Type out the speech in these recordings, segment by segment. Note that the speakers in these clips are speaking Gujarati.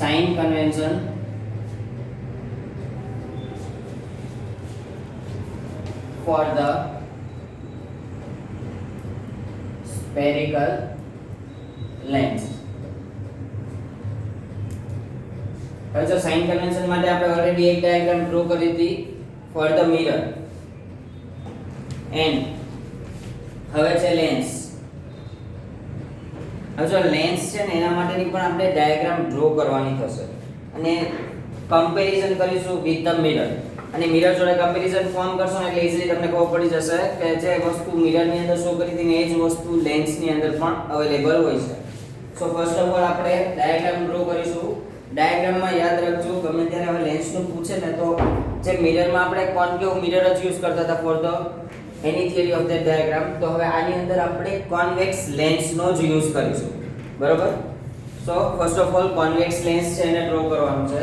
sign convention for the spherical lens. હવે જો સાઇન કન્વેન્શન માટે આપણે ઓલરેડી એક ડાયાગ્રામ ડ્રો કરી હતી ફોર ધ મિરર એન્ડ હવે છે લેન્સ. હવે જો લેન્સ છે ને એના માટેની પણ આપણે ડાયાગ્રામ ડ્રો કરવાની થશે અને કમ્પેરિઝન કરીશું વિથ ધ મિરર. અને મિરર જોડે કમ્પેરિઝન ફોર્મ કરશો ને એટલે ઈઝીલી તમને ખબર પડી જશે કે જે વસ્તુ મિરરની અંદર શો કરી હતી ને એ જ વસ્તુ લેન્સની અંદર પણ અવેલેબલ હોય છે. સો ફર્સ્ટ ઓફ ઓલ આપણે ડાયાગ્રામ ડ્રો કરીશું. ડાયાગ્રામમાં યાદ રાખજો ગમે ત્યારે હવે લેન્સનું પૂછે ને તો જે મિરરમાં આપણે કોન્કેવ મિરર જ યુઝ કરતા હતા for the any theory of that diagram, તો હવે આની અંદર આપણે કોન્વેક્સ લેન્સનો જ યુઝ કરીશું. બરોબર? So first of all convex lens છે એને ડ્રો કરવાનું છે.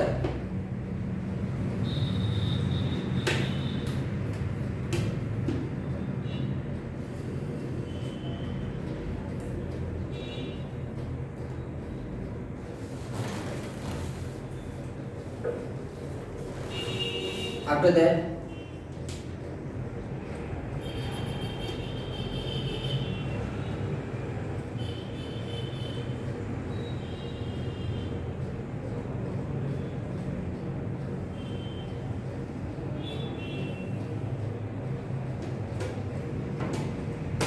After that,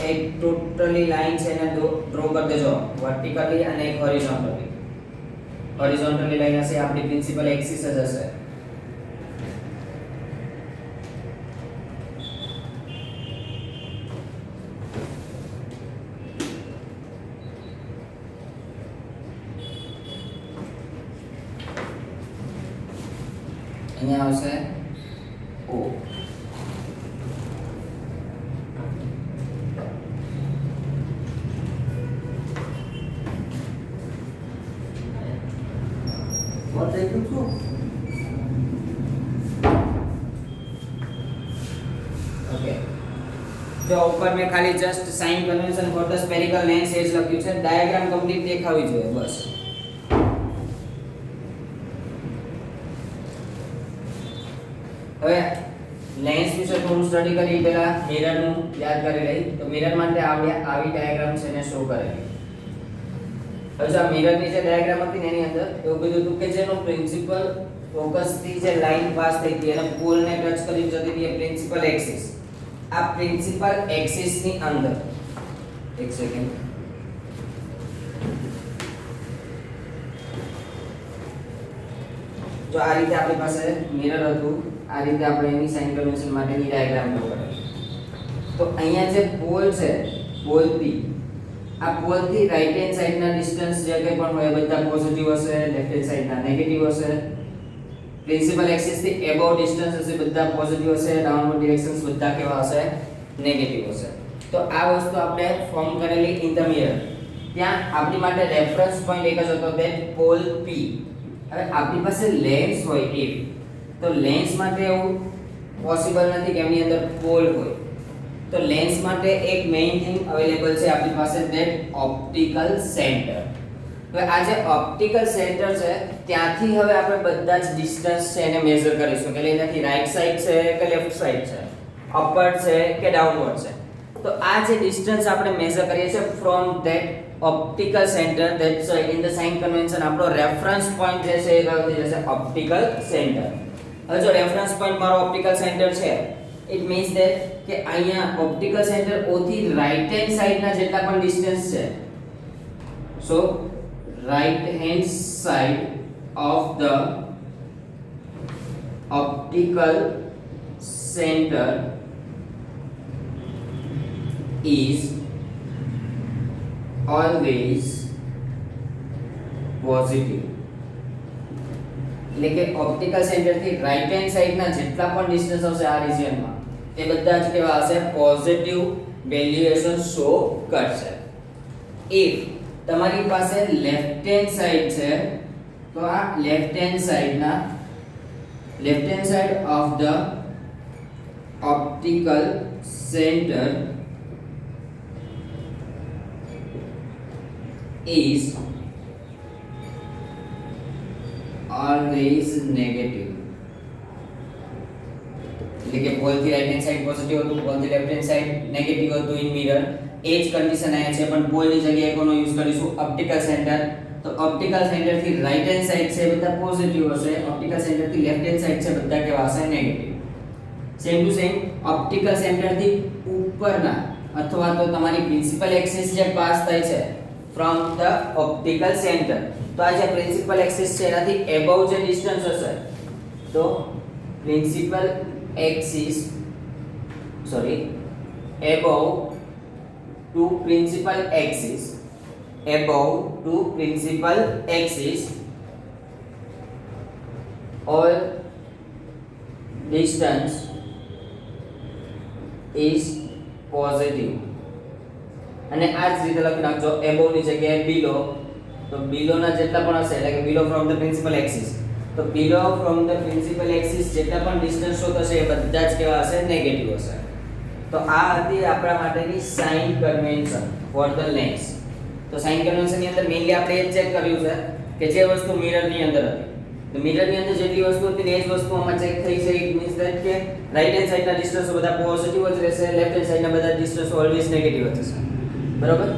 એક ટોટલી લાઈન છે એને ડ્રો કરી દેજો વર્ટિકલી અને એક હોરિઝોન્ટલી. હોરિઝોન્ટલી લાઈન હશે આપણી પ્રિન્સિપલ એક્સિસ જ હશે. અહીંયા આવશે O. What they do too? Okay. જો ઉપર મેં ખાલી just sign convention for the spherical lens એ જ લખ્યું છે. ડાયાગ્રામ કમ્પ્લીટ દેખાવી જોઈએ બસ. હવે લેન્સ વિશે થોડું સ્ટડી કરી પહેલા મિરરનું યાદ કરી લઈ. તો મિરર માટે આવી ડાયાગ્રામ છે એને શો કરેલી. હવે જો આ મિરરની જે ડાયાગ્રામ હતી ને એની અંદર એવું કીધું હતું કે જેનો પ્રિન્સિપલ ફોકસ થી જે લાઈન પાસ થઈ હતી એને પોલને ટચ કરી જતી હતી એ પ્રિન્સિપલ એક્સિસ. આ પ્રિન્સિપલ એક્સિસ ની અંદર એક સેકન્ડ જો આ રીતે આપણી પાસે મિરર હતું, આ રીતે આપણે એની સાઇન કન્વેન્શન માટેની ડાયાગ્રામ ડ્રો કરી. તો અહીંયા જે પોલ છે, પોલ P, આ પોલ થી રાઈટ હેન્ડ સાઈડના ડિસ્ટન્સ જે કંઈ પણ હોય બધા પોઝિટિવ હશે, લેફ્ટ હેન્ડ સાઈડના નેગેટિવ હશે. પ્રિન્સિપલ એક્સિસ થી એબોવ ડિસ્ટન્સ હશે બધા પોઝિટિવ હશે, ડાઉનવર્ડ ડિરેક્શન્સ બધા કેવા હશે? નેગેટિવ હશે. તો આ વસ્તુ આપણે ફોર્મ કરેલી ઇન ધ મિરર. ત્યાં આપણી માટે રેફરન્સ પોઈન્ટ એક જ હતો ધેટ પોલ P. હવે આપણી પાસે લેન્સ હોય if તો લેન્સ માટે એવું પોસિબલ નથી કે એની અંદર પોલ હોય. તો લેન્સ માટે એક મેઇન થિંગ અવેલેબલ છે આપણી પાસે ધેટ ઓપ્ટિકલ સેન્ટર. હવે આ જે ઓપ્ટિકલ સેન્ટર છે ત્યાંથી હવે આપણે બધા જ ડિસ્ટન્સ છે એને મેઝર કરીશું કે એનાથી રાઈટ સાઈડ છે કે લેફ્ટ સાઈડ છે, અપવર્ડ છે કે ડાઉનવર્ડ છે. તો આ જે ડિસ્ટન્સ આપણે મેઝર કરીએ છીએ from that optical center, that's in the sign convention આપણો રેફરન્સ પોઈન્ટ જે છે એ કયો થઈ જશે? Optical centre. હવે જો રેફરન્સ પોઈન્ટ મારો ઓપ્ટિકલ સેન્ટર છે ઇટ મીન્સ ધેટ કે અહીંયા ઓપ્ટિકલ સેન્ટર O થી રાઈટ હેન્ડ સાઈડના જેટલા પણ ડિસ્ટન્સ છે, સો right hand side of the optical centre is always positive. એટલે કે ઓપ્ટિકલ સેન્ટર થી રાઈટ હેન્ડ સાઈડના જેટલા પણ ડિસ્ટન્સ હશે આ રિજિયનમાં એ બધા જ કેવા હશે? પોઝિટિવ વેલ્યુએશન શો કરશે. if તમારી પાસે લેફ્ટ હેન્ડ સાઈડ છે તો આ left hand side of the optical centre is always negative, એટલે કે પોલથી રાઈટ હેન્ડ સાઈડ પોઝિટિવ હતું, પોલથી લેફ્ટ હેન્ડ સાઈડ નેગેટિવ હતું ઇન મિરર. એ જ કન્ડિશન અહીંયા છે, પણ પોલની જગ્યાએ કોનો યુઝ કરીશું? Optical centre. તો ઓપ્ટિકલ સેન્ટર થી રાઈટ હેન્ડ સાઈડ છે બધા પોઝિટિવ હશે, ઓપ્ટિકલ સેન્ટર થી લેફ્ટ હેન્ડ સાઈડ છે બધા કેવા હશે? Negative. Same to same optical centre થી ઉપરના અથવા તો તમારી પ્રિન્સિપલ એક્સિસ જે પાસ થાય છે ફ્રોમ ધ ઓપ્ટિકલ સેન્ટર, તો આ જે પ્રિન્સિપલ એક્સિસ છે એનાથી એબવ જે ડિસ્ટન્સ હશે, તો principal axis above to principal axis all distance is positive. અને આ જ રીતે લખી નાખજો above ની જગ્યાએ below, તો below ના જેટલા પણ હશે એટલે કે below from the principal axis, તો below from the principal axis જેટલા પણ ડિસ્ટન્સ થશે એ બધા જ કેવા હશે? નેગેટિવ હશે. તો આ હતી આપણા માટેની sign convention for the lens. તો સાઇન કન્વેન્શન ની અંદર મેઇનલી આપણે એ ચેક કર્યું છે કે જે વસ્તુ મિરર ની અંદર હતી, તો મિરર ની અંદર જેટલી વસ્તુ હતી ને એ જ વસ્તુ આમાં ચેક થઈ છે. ઇટ મીન્સ ધેટ કે રાઈટ હેન્ડ સાઈડ ના ડિસ્ટન્સ બધા પોઝિટિવ જ રહેશે, લેફ્ટ હેન્ડ સાઈડ ના બધા ડિસ્ટન્સ ઓલવેઝ નેગેટિવ જ હશે. બરોબર.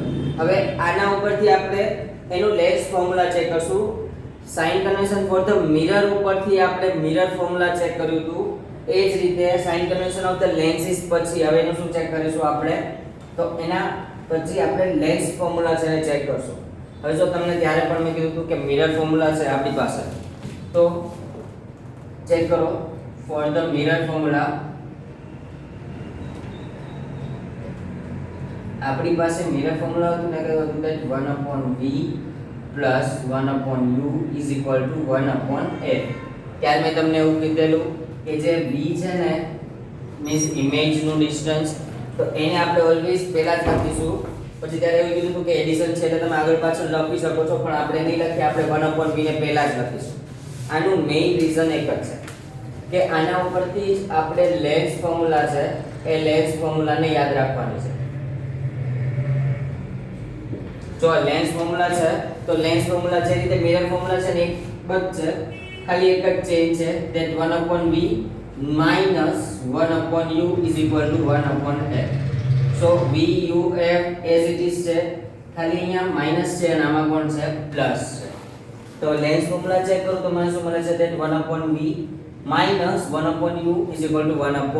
હવે આના ઉપરથી આપણે એનું લેન્સ ફોર્મ્યુલા ચેક કરશું. Sign convention for the mirror ઉપરથી આપણે મિરર ફોર્મ્યુલા ચેક કર્યું હતું, એ જ રીતે sign convention of the lenses પછી હવે એનું શું ચેક કરીશું આપણે? તો એના પછી આપણે લેન્સ ફોર્મ્યુલા છે એને ચેક કરશું. હવે જો તમને ત્યારે પણ મેં કીધું હતું કે મિરર ફોર્મ્યુલા છે આપણી પાસે, તો ચેક કરો ફોર ધ મિરર ફોર્મ્યુલા. આપણી પાસે મિરર ફોર્મ્યુલા હતું ને કે હતું that 1/v plus 1/u is equal to 1/f. ત્યાર મેં તમને એવું કીધેલું કે જે v છે ને મીન્સ ઇમેજ નું ડિસ્ટન્સ, તો એને આપણે ઓલવેઝ પહેલા જ લખીશું. પછી ત્યારે એવું કીધું હતું કે એડિશન છે એટલે તમે આગળ પાછળ લખી શકો છો, પણ આપણે નહીં લખીએ, આપણે 1/v ને પહેલા જ લખીશું. આનું મેઇન રીઝન એક જ છે કે આના ઉપરથી જ આપણે લેન્સ ફોર્મ્યુલા છે એ લેન્સ ફોર્મ્યુલાને યાદ રાખવાની છે. જો લેન્સ ફોર્મ્યુલા છે તો લેન્સ ફોર્મ્યુલા જે રીતે મિરર ફોર્મ્યુલા છે ને એક જ છે, ખાલી એક જ ચેન્જ છે that 1/v minus 1/u is equal to 1/f. so v u f as it is છે, ખાલી અહીંયા માઈનસ છે અને આમાં કોણ છે? પ્લસ છે. તો લેન્સ ફોર્મ્યુલા ચેક કરો તો મને શું મળે છે? that 1/v minus 1/u is equal to 1/f.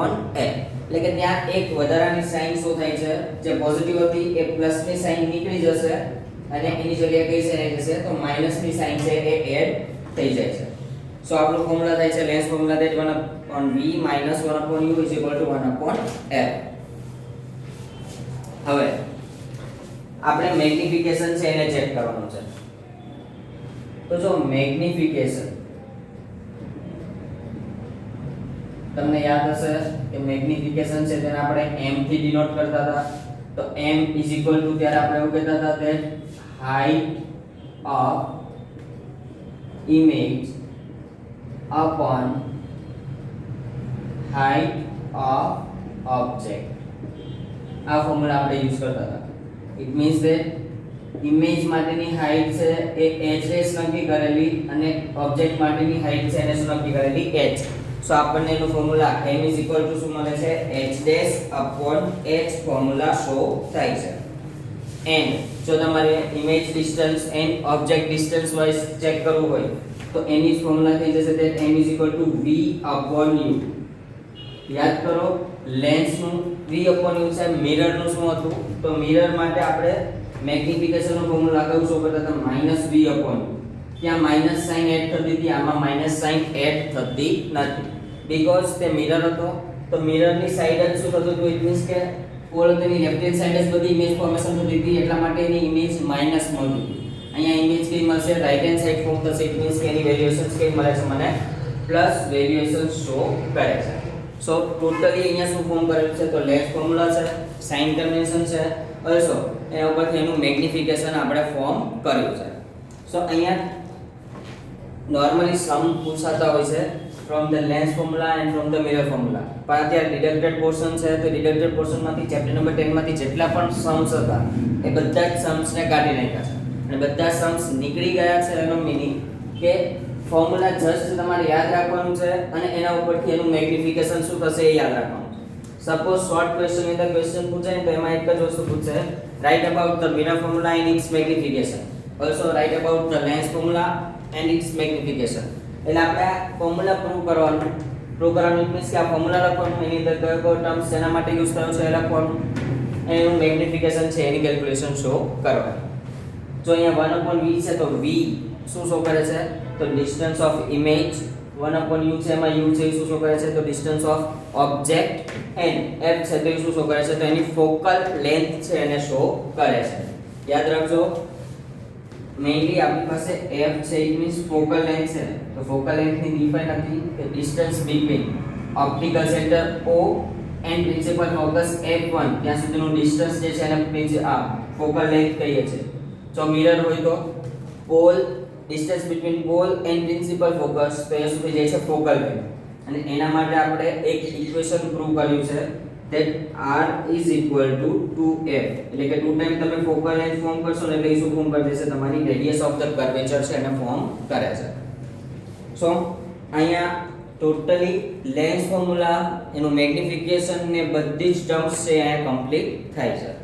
એટલે કે ત્યાં એક વધારાની સાઇન શું થાય છે? જે પોઝિટિવ હતી એ પ્લસ ની સાઇન નીકળી જશે અને એની જગ્યાએ કઈ સાઇન આવી જશે? તો માઈનસ ની સાઇન છે એ એડ થઈ જાય છે. સો આપણું ફોર્મ્યુલા થાય છે lens formula that 1/v minus 1/u is equal to 1/f. હવે આપણે મેગ્નિફિકેશન છે એને ચેક કરવાનું છે. તો જો મેગ્નિફિકેશન તમને યાદ હશે કે મેગ્નિફિકેશન છે તેને આપણે m થી ડિનોટ કરતા હતા. તો m is equal to ત્યારે આપણે એવું કહેતા હતા that height of image upon height of object. આ ફોર્મ્યુલા આપણે યુઝ કરતા હતા. ઇટ મીન્સ ધેટ ઇમેજ માટેની હાઈટ છે એ h નક્કી કરેલી અને ઓબ્જેક્ટ માટેની હાઈટ છે એને શું નક્કી કરેલી? h. સો આપણને એનું formula m is equal to શું મળે છે? h dash upon h formula show થાય છે. એન્ડ જો તમારે image distance and object distance wise check કરવું હોય તો એની ફોર્મ્યુલા થઈ જશે that m is equal to v upon u. યાદ કરો લેન્સ નું v upon u છે, મિરર નું શું હતું? તો મિરર માટે આપણે મેગ્નિફિકેશન નું ફોર્મ્યુલા કયું શો કરતા હતા? -v upon u. ત્યાં માઈનસ સાઇન એડ થતી હતી, આમાં માઈનસ સાઇન એડ થતી નથી બીકોઝ તે મિરર હતો. તો મિરર ની સાઈડ જ શું થતું હતું? ઇટ મીન્સ કે પોલની લેફ્ટ હેન્ડ સાઈડ જ બધી ઇમેજ ફોર્મેશન થતી હતી, એટલા માટે એની ઇમેજ માઈનસ મળતી હતી. અહીંયા ઇમેજ કઈ મળશે? રાઈટ હેન્ડ સાઈડ ફોર્મ થશે. ઇટ મીન્સ કે એની વેલ્યુએશન્સ કઈ મળે છે મને? પ્લસ વેલ્યુએશન શો કરે છે. સો ટોટલી અહીંયા શું ફોર્મ કરેલું છે? તો લેન્સ ફોર્મ્યુલા છે, સાઇન કન્વેન્શન છે, ઓલસો એના ઉપરથી એનું મેગ્નિફિકેશન આપણે ફોર્મ કર્યું છે. સો અહીંયા નોર્મલી સમ પૂછાતા હોય છે from the lens formula and from the mirror formula, પણ અત્યારે ડિડક્ટેડ પોર્શન છે તો ડિડક્ટેડ પોર્શનમાંથી ચેપ્ટર નંબર 10 માંથી જેટલા પણ સમ્સ હતા એ બધા જ સમ્સને કાઢી નાખ્યા છે અને બધા સમ્સ નીકળી ગયા છે. એનો મીનિંગ કે ફોર્મ્યુલા જસ્ટ તમારે યાદ રાખવાનું છે અને એના ઉપરથી એનું મેગ્નિફિકેશન શું થશે એ યાદ રાખવાનું છે સપોઝ શોર્ટ ક્વેશ્ચન ની અંદર ક્વેશ્ચન પૂછાય ને તો એમાં એક જ વસ્તુ પૂછે write about the mirror formula and its magnification also write about the lens formula and its magnification એટલે આપણે આ ફોર્મ્યુલા પ્રૂવ કરવાનું મીન્સ કે આ ફોર્મ્યુલા લખવાનું એની અંદર કયો ટર્મ્સ શેના માટે યુઝ થયો છે એ લખવાનું એનું મેગ્નિફિકેશન છે એની કેલ્ક્યુલેશન શો કરવાની જો અહીંયા 1/v છે તો v શું શો કરે છે તો ડિસ્ટન્સ ઓફ ઇમેજ 1/u છે એમાં u છે એ શું શો કરે છે તો distance of object and f છે તો એ શું શો કરે છે તો એની ફોકલ લેન્થ છે એને શો કરે છે યાદ રાખજો મેઇનલી આપણી પાસે f છે ઇટ મીન્સ ફોકલ લેન્થ છે તો ફોકલ લેન્થ ની ડિફાઇન હતી કે distance between optical centre o and principal focus f1 ત્યાં સુધીનું ડિસ્ટન્સ જે છે એને ફોકલ લેન્થ કહીએ છીએ જો મિરર હોય તો pole distance between pole and principal focus તો એ શું થઈ જાય છે ફોકલ લેન્થ અને એના માટે આપણે એક ઇક્વેશન પ્રૂવ કર્યું છે that r is equal to 2f એટલે કે 2 ટાઈમ તમે ફોકલ લેન્થ ફોર્મ કરશો ને એટલે એ શું ફોર્મ કરી દેશે તમારી રેડિયસ ઓફ ધ કર્વેચર છે એને ફોર્મ કરે છે સો અહીંયા ટોટલી લેન્સ ફોર્મ્યુલા એનું મેગ્નિફિકેશન ને બધી જ ટર્મ્સ છે અહીંયા કમ્પ્લીટ થાય છે